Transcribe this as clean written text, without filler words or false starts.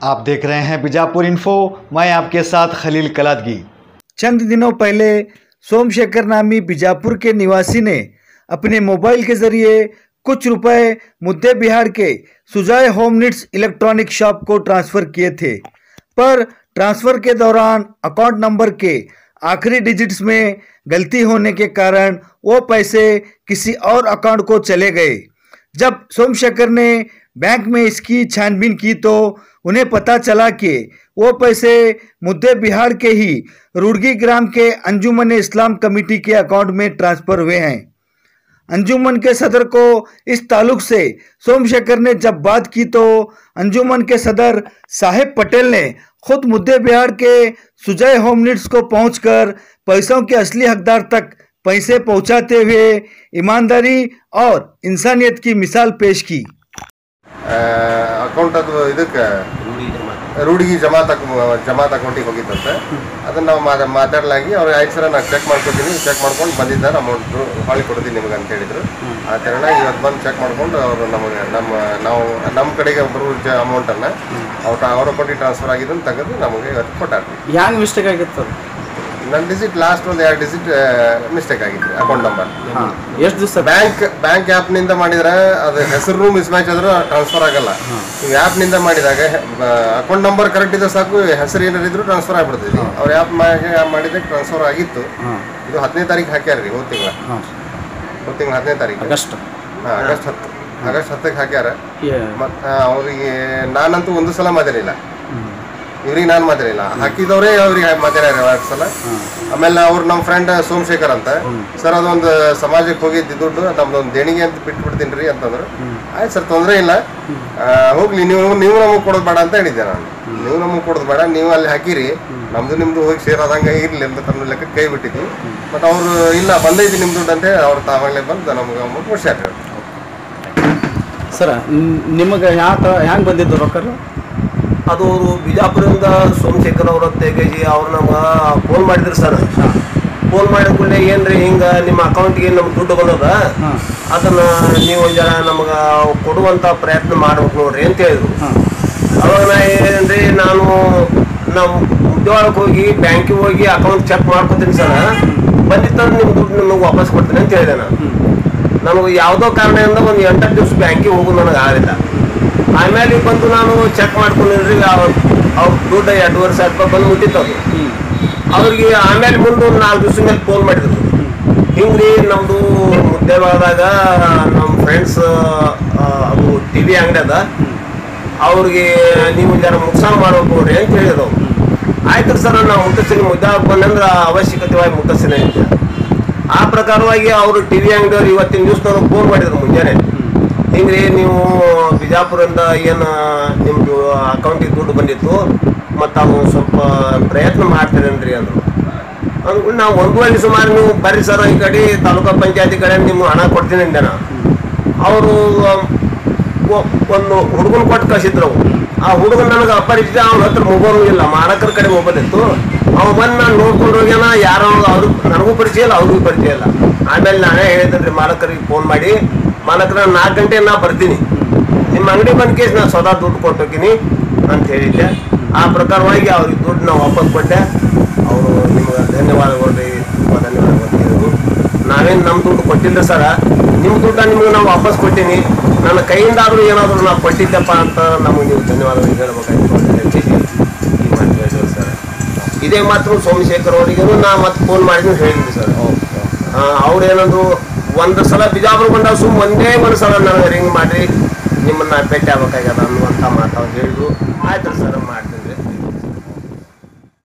आप देख रहे हैं बीजापुर इन्फो। मैं आपके साथ खलील कलादगी। चंद दिनों पहले सोमशेखर नामी बीजापुर के निवासी ने अपने मोबाइल के जरिए कुछ रुपए मुद्दे बिहार के Sujoy home needs electronic shop को ट्रांसफ़र किए थे, पर ट्रांसफ़र के दौरान अकाउंट नंबर के आखिरी डिजिट्स में गलती होने के कारण वो पैसे किसी और अकाउंट को चले गए। जब सोमशेखर ने बैंक में इसकी छानबीन की तो उन्हें पता चला कि वो पैसे मुद्दे बिहार के ही रुड़गी ग्राम के अंजुमन इस्लाम कमेटी के अकाउंट में ट्रांसफ़र हुए हैं। अंजुमन के सदर को इस ताल्लुक से सोमशेखर ने जब बात की तो अंजुमन के सदर साहेब पटेल ने खुद मुद्दे बिहार के सुजय होम नीड्स को पहुंचकर पैसों के असली हकदार तक पैसे पहुंचाते हुए ईमानदारी और इंसानियत की मिसाल पेश की। अकाउंट ಅದು ಇದಕ್ಕೆ ರೂಢಿಗೆ ಜಮಾತ್ ಅಕೌಂಟಿಗೆ ಹೋಗಿತ್ತಂತೆ। ಅದನ್ನು ನಾವು ಮಾತಾಡಲಾಗಿ ಅವ್ರು ಆಯ್ತು ಸರ್ ನಾನು ಚೆಕ್ ಮಾಡ್ಕೊತೀನಿ, ಚೆಕ್ ಮಾಡ್ಕೊಂಡು ಬಂದಿದ್ದಾರೆ, ಅಮೌಂಟ್ ಹೊಳ್ಳಿ ಕೊಡ್ತೀನಿ ನಿಮ್ಗೆ ಅಂತ ಹೇಳಿದರು। ಆ ಥರನ ಇವತ್ತು ಬಂದು ಚೆಕ್ ಮಾಡ್ಕೊಂಡು ಅವರು ನಮಗೆ ನಮ್ಮ ಕಡೆಗೆ ಒಬ್ಬರು ಅಮೌಂಟನ್ನು ಅವ್ರ ಅಕೌಂಟಿಗೆ ಟ್ರಾನ್ಸ್ಫರ್ ಆಗಿದ್ದನ್ನು ತೆಗೆದು ನಮಗೆ ಇವತ್ತು ಕೊಟ್ಟಾರ್ರಿ। ಹ್ಯಾಂಗೆ ಮಿಸ್ಟೇಕ್ ಆಗಿತ್ತು? ನನ್ನ ಡಿಜಿಟ್ ಲಾಸ್ಟ್ ಒಂದು 2 ಡಿಜಿಟ್ ಮಿಸ್ಟೇಕ್ ಆಗಿತ್ತು ಅಕೌಂಟ್ ನಂಬರ್। ಎಷ್ಟು ದಿವಸ ಬ್ಯಾಂಕ್ ಆ್ಯಪ್ನಿಂದ ಮಾಡಿದ್ರೆ ಅದು ಹೆಸರು ಮಿಸ್ ಮ್ಯಾಚ್ ಆದರೂ ಟ್ರಾನ್ಸ್ಫರ್ ಆಗಲ್ಲ। ನೀವು ಆ್ಯಪ್ನಿಂದ ಮಾಡಿದಾಗ ಅಕೌಂಟ್ ನಂಬರ್ ಕರೆಕ್ಟ್ ಇದೆ ಸಾಕು, ಹೆಸರು ಏನಾರಿದ್ರು ಟ್ರಾನ್ಸ್ಫರ್ ಆಗಿಬಿಡ್ತೈತಿ। ಅವ್ರ ಆ್ಯಪ್ ಮಾಡಿದಾಗ ಟ್ರಾನ್ಸ್ಫರ್ ಆಗಿತ್ತು। ಇದು 10ನೇ ತಾರೀಕು ಹಾಕ್ಯಾರ್ರಿ, ಹೋದ ತಿಂಗಳ 10ನೇ ತಾರೀಕು ಆಗಸ್ಟ್ 10ಕ್ಕೆ ಹಾಕ್ಯಾರ। ಮತ್ತು ಅವರಿಗೆ ನಾನಂತೂ ಒಂದು ಸಲ ಮಾತಾಡಿಲ್ಲ, ಇವ್ರಿಗೆ ನಾನು ಮಾತಾಡಿಲ್ಲ, ಹಾಕಿದವ್ರೆ ಅವ್ರಿಗೆ ಮಾತಾಡ್ಯಾರ 2 ಸಲ। ಆಮೇಲೆ ಅವ್ರು ನಮ್ಮ ಫ್ರೆಂಡ್ ಸೋಮಶೇಖರ್ ಅಂತ, ಸರ್ ಅದೊಂದು ಸಮಾಜಕ್ಕೆ ಹೋಗಿದ್ದು ದುಡ್ಡು ನಮ್ದೊಂದು ದೇಣಿಗೆ ಅಂತ ಬಿಟ್ಬಿಡ್ತೀನಿ ರೀ ಅಂತಂದ್ರು। ಆಯ್ತು ಸರ್ ತೊಂದರೆ ಇಲ್ಲ, ಹೋಗ್ಲಿ, ನೀವು ನಮಗೆ ಕೊಡೋದು ಬೇಡ ಅಂತ ಹೇಳಿದ್ದೆ ನಾನು। ನೀವು ನಮಗೆ ಕೊಡೋದು ಬೇಡ, ನೀವು ಅಲ್ಲಿ ಹಾಕಿರಿ, ನಮ್ದು ನಿಮ್ದು ಹೋಗಿ ಸೇರೋದಂಗೆ ಇರಲಿ ಅಂತ ತನ್ನ ಲೆಕ್ಕ ಕೈ ಬಿಟ್ಟಿದ್ವಿ। ಮತ್ತು ಅವರು ಇಲ್ಲ ಬಂದೈತಿ ನಿಮ್ಮ ದುಡ್ಡು ಅಂತ ಅವ್ರು ತಾವಾಗಲೇ ಬಂದು ನಮ್ಗೆ ಅಮೌಂಟ್ ಕೊಡ್ಸ್ಯಾರ। ಸರ ನಿಮಗೆ ಹ್ಯಾಂಗೆ ಬಂದಿದ್ದು ರೊಕ್ಕ? ಅದು ಅವರು ಬಿಜಾಪುರದಿಂದ ಸೋಮಶೇಖರ್ ಅವ್ರ ತೆಗೆಜಿ ಅವ್ರು ನಮ್ಗೆ ಫೋನ್ ಮಾಡಿದ್ರು ಸರ್। ಫೋನ್ ಮಾಡಿದ ಕೂಡಲೇ ಏನ್ರಿ ಹಿಂಗೆ ನಿಮ್ಮ ಅಕೌಂಟಿಗೆ ನಮ್ಮ ದುಡ್ಡು ಬಂದದ, ಅದನ್ನು ನೀವು ಜರ ನಮ್ಗೆ ಕೊಡುವಂಥ ಪ್ರಯತ್ನ ಮಾಡ್ಬೇಕು ನೋಡ್ರಿ ಅಂತ ಹೇಳಿದ್ರು। ಅವಾಗ ನಾ ಏನ್ರಿ ನಾನು ನಮ್ಮ ಉದ್ಯೋಗಕ್ಕೆ ಹೋಗಿ ಬ್ಯಾಂಕಿಗೆ ಹೋಗಿ ಅಕೌಂಟ್ ಚೆಕ್ ಮಾಡ್ಕೊತೀನಿ ಸರ್, ಬಂದಿತ್ತಂದ್ರೆ ನಿಮ್ಮ ದುಡ್ಡು ನಿಮಗೆ ವಾಪಸ್ ಕೊಡ್ತೀನಿ ಅಂತ ಹೇಳಿದೆ ನಾನು। ನನಗೆ ಯಾವುದೋ ಕಾರಣದಿಂದ ಒಂದು 8 ದಿವಸ ಬ್ಯಾಂಕಿಗೆ ಹೋಗೋದು ನನಗೆ ಆಗಲಿಲ್ಲ। ಆಮೇಲೆ ಬಂದು ನಾನು ಚೆಕ್ ಮಾಡ್ಕೊಂಡಿದ್ರಿ, ಅವ್ರ ದುಡ್ಡು 2,500 ರೂಪಾಯಿ ಬಂದು ಮುಟ್ಟಿತ್ತು ಅದು ಅವ್ರಿಗೆ। ಆಮೇಲೆ ಮುಂದೆ ಒಂದು 4 ದಿವಸ ಮೇಲೆ ಫೋನ್ ಮಾಡಿದ್ರು, ಹಿಂಗ್ರಿ ನಮ್ಮದು ಮುದ್ದೇವಾದಾಗ ನಮ್ಮ ಫ್ರೆಂಡ್ಸ್ ಅದು TV ಅಂಗಡಿ ಅದ, ಅವ್ರಿಗೆ ನೀವು ಜರ ಮುಕ್ಸಾನ ಮಾಡ್ಬೇಕು ನೋಡ್ರಿ ಅಂತ ಹೇಳಿದ್ರು। ಆಯ್ತು ಸರ್ ನಾವು ಮುಟ್ಟಿಸ್ತೀನಿ, ಮುದ್ದೆ ಬಂದಂದ್ರೆ ಅವಶ್ಯಕತೆವಾಗಿ ಮುಟ್ಟಿಸ್ತೀನಿ ಅಂತ। ಆ ಪ್ರಕಾರವಾಗಿ ಅವರು TV ಅಂಗಡಿಯವ್ರು ಇವತ್ತಿನ ದಿವಸ ನನಗೆ ಫೋನ್ ಮಾಡಿದ್ರು ಮುಂಜಾನೆ, ಹಿಂಗ್ರಿ ನೀವು ಬಿಜಾಪುರದಿಂದ ಏನು ನಿಮ್ಮದು ಅಕೌಂಟಿಗೆ ದುಡ್ಡು ಬಂದಿತ್ತು, ಮತ್ತು ಅದು ಸ್ವಲ್ಪ ಪ್ರಯತ್ನ ಮಾಡ್ತೀರೇನ್ರಿ ಅಂದರು। ಅಂದ್ಕೊಂಡು ನಾವು ಒಂದುವರೆ ಸುಮಾರು ನೀವು ಬರ್ರಿ ಸರ್ ಈ ಕಡೆ ತಾಲೂಕಾ ಪಂಚಾಯತಿ ಕಡೆ ನಿಮ್ಗೆ ಹಣ ಕೊಡ್ತೀನಿ ಅಂದೆ ನಾನು। ಅವರು ಒಂದು ಹುಡುಗನ ಕೊಟ್ಟು ಕಳಿಸಿದ್ರು, ಆ ಹುಡುಗನ ನನಗೆ ಅಪರಿಚಿತ, ಅವ್ನ ಹತ್ರ ಮೊಬೈಲ್ ಇಲ್ಲ, ಮಾಲಕರ ಕಡೆ ಮೊಬೈಲ್ ಇತ್ತು। ಅವ್ನು ಬಂದು ನಾನು ನೋಡ್ಕೊಂಡು ಹೋಗ್ಯಾನ, ಯಾರೋ ಅವ್ರು ನನಗೂ ಪರಿಚಯ ಇಲ್ಲ ಅವ್ರಿಗೂ ಪರಿಚಯ ಇಲ್ಲ। ಆಮೇಲೆ ನಾನೇ ಹೇಳಿದ್ದೇನೆ ರೀ ಮಾಲಕರಿಗೆ ಫೋನ್ ಮಾಡಿ, ಮಾಲಕರ 4 ಗಂಟೆ ನಾ ಬರ್ತೀನಿ, ನಿಮ್ಮ ಅಂಗಡಿ ಬಂದ ಕೇಸ್ ನಾನು ಸ್ವತಃ ದುಡ್ಡು ಕೊಟ್ಟೋಗ್ತೀನಿ ಅಂತ ಹೇಳಿದ್ದೆ। ಆ ಪ್ರಕಾರವಾಗಿ ಅವ್ರಿಗೆ ದುಡ್ಡು ನಾವು ವಾಪಸ್ ಕೊಟ್ಟೆ। ಅವರು ನಿಮ್ಗೆ ಧನ್ಯವಾದಗಳು ರೀ, ತುಂಬ ಧನ್ಯವಾದಗಳು ಹೇಳಿದ್ರು। ನಾವೇನು ನಮ್ಮ ದುಡ್ಡು ಕೊಟ್ಟಿಲ್ಲ ಸರ, ನಿಮ್ಮ ದುಡ್ಡ ನಿಮ್ಗೆ ನಾವು ವಾಪಸ್ ಕೊಟ್ಟೀನಿ, ನನ್ನ ಕೈಯಿಂದಾದರೂ ಏನಾದರೂ ನಾವು ಕೊಟ್ಟಿದ್ದಪ್ಪ ಅಂತ ನಮಗೆ ನೀವು ಧನ್ಯವಾದಗಳು ಹೇಳ್ಬೇಕಾಯ್ತು ಈ ಮಾತು ಹೇಳಿದ್ರು ಸರ್। ಇದೇ ಮಾತ್ರ ಸೋಮಶೇಖರ್ ಅವರಿಗೂ ನಾ ಮತ್ತೆ ಫೋನ್ ಮಾಡಿದ್ವಿ ಹೇಳಿದ್ವಿ ಸರ್। ಅವ್ರು ಏನಂದ್ರು, ಒಂದು ಸಲ ಬಿಜಾಪುರ ಬಂದಾಗ ಒಂದೇ ಒಂದು ಸಲ ನನಗೆ ರಿಂಗ್ ಮಾಡಿರಿ, ನಿಮ್ಮನ್ನು ಭೇಟಿ ಆಗ್ಬೇಕಾಗ್ಯದ ಅನ್ನುವಂಥ ಮಾತು ಅವ್ರು ಹೇಳಿದ್ರು।